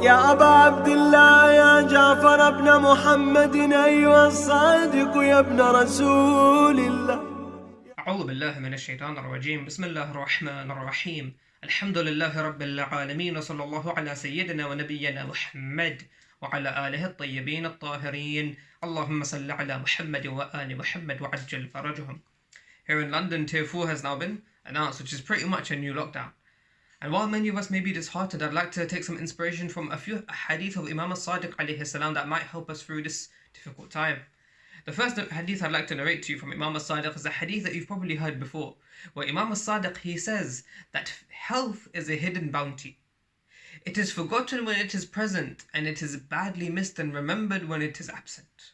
يا أبا عبد الله يا جعفر ابن محمد أيها الصادق يا ابن رسول الله. أعوذ بالله من الشيطان الرجيم. بسم الله الرحمن الرحيم. الحمد لله رب العالمين، وصلى الله على سيدنا ونبينا محمد وعلى آله الطيبين الطاهرين. اللهم صل على محمد وآل محمد وعجل فرجهم. Here in London, Tier 4 has now been announced, which is pretty much a new lockdown. And while many of us may be disheartened, I'd like to take some inspiration from a few hadith of Imam As-Sadiq alayhi salam that might help us through this difficult time. The first hadith I'd like to narrate to you from Imam As-Sadiq is a hadith that you've probably heard before, where Imam As-Sadiq, he says that health is a hidden bounty. It is forgotten when it is present, and it is badly missed and remembered when it is absent.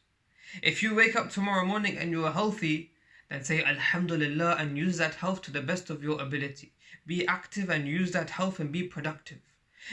If you wake up tomorrow morning and you are healthy, then say Alhamdulillah and use that health to the best of your ability. Be active and use that health and be productive.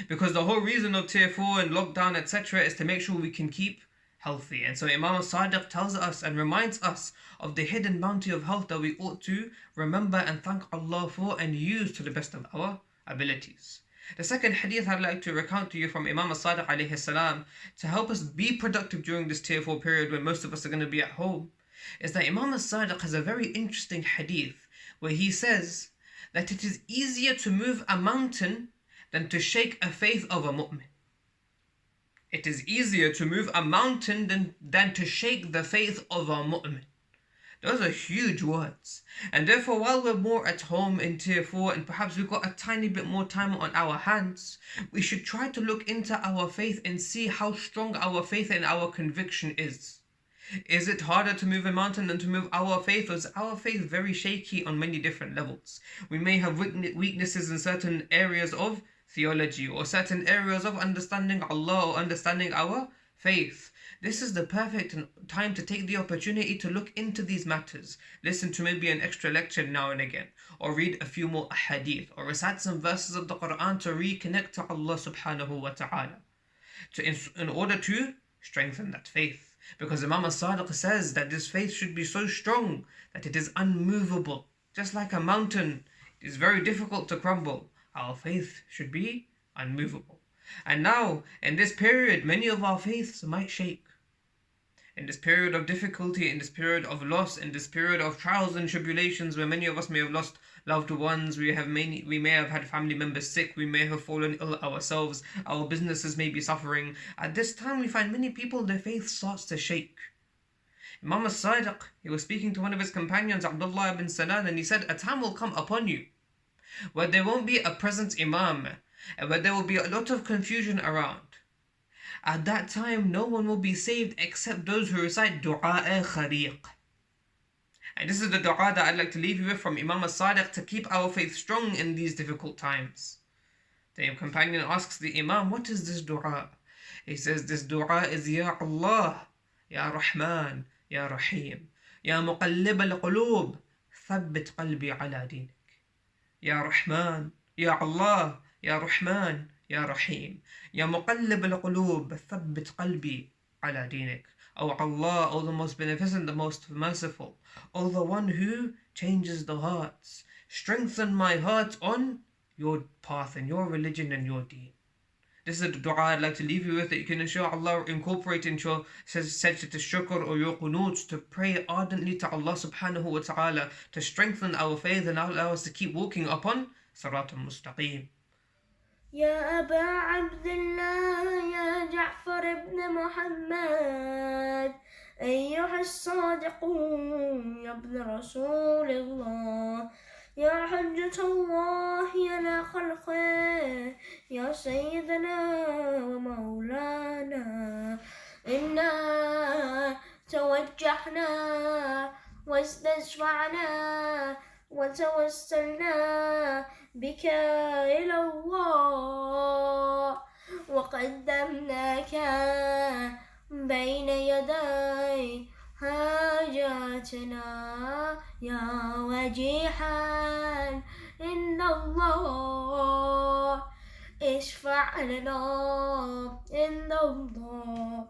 Because the whole reason of Tier 4 and lockdown, etc., is to make sure we can keep healthy. And so Imam As-Sadiq tells us and reminds us of the hidden bounty of health that we ought to remember and thank Allah for and use to the best of our abilities. The second hadith I'd like to recount to you from Imam As-Sadiq alayhi salam to help us be productive during this Tier 4 period when most of us are going to be at home is that Imam As-Sadiq has a very interesting hadith where he says that it is easier to move a mountain than to shake a faith of a mu'min. It is easier to move a mountain than to shake the faith of a mu'min. Those are huge words. And therefore, while we're more at home in Tier 4 and perhaps we've got a tiny bit more time on our hands, we should try to look into our faith and see how strong our faith and our conviction is. Is it harder to move a mountain than to move our faith, or is our faith very shaky on many different levels? We may have weaknesses in certain areas of theology or certain areas of understanding Allah or understanding our faith. This is the perfect time to take the opportunity to look into these matters. Listen to maybe an extra lecture now and again, or read a few more hadith, or recite some verses of the Quran to reconnect to Allah subhanahu wa ta'ala, in order to strengthen that faith. Because Imam As-Sadiq says that this faith should be so strong that it is unmovable. Just like a mountain, it is very difficult to crumble. Our faith should be unmovable. And now, in this period, many of our faiths might shake. In this period of difficulty, in this period of loss, in this period of trials and tribulations where many of us may have lost loved ones, we may have had family members sick, we may have fallen ill ourselves, our businesses may be suffering. At this time we find many people, their faith starts to shake. Imam As-Sadiq, he was speaking to one of his companions, Abdullah ibn Salam, and he said, a time will come upon you where there won't be a present Imam, and where there will be a lot of confusion around. At that time, no one will be saved except those who recite Du'a Khariq. And this is the dua that I'd like to leave you with from Imam As-Sadiq to keep our faith strong in these difficult times. The companion asks the Imam, what is this dua? He says, this dua is Ya Allah, Ya Rahman, Ya Rahim, Ya Muqallib al-Qulub, Thabbit qalbi ala dinik. Ya Rahman, Ya Allah, Ya Rahman, Ya Rahim, Ya Muqallib al-Qulub, Thabbit qalbi ala dinik. O Allah, O the most beneficent, the most merciful, O the one who changes the hearts, strengthen my heart on your path and your religion and your deen. This is the dua I'd like to leave you with, that you can inshallah incorporate into your sajdat al-shukr or your qunuts, to pray ardently to Allah subhanahu wa ta'ala to strengthen our faith and allow us to keep walking upon Sirat al-Mustaqim. يا أبا عبد الله يا جعفر ابن محمد أيها الصادق يا ابن رسول الله يا حجة الله على خلقه يا سيدنا ومولانا إنا توجهنا واستشفعنا وتوسلنا بك إلى الله وقدمناك بين يدي حاجاتنا يا وجيحا إن الله اشفع لنا إن الله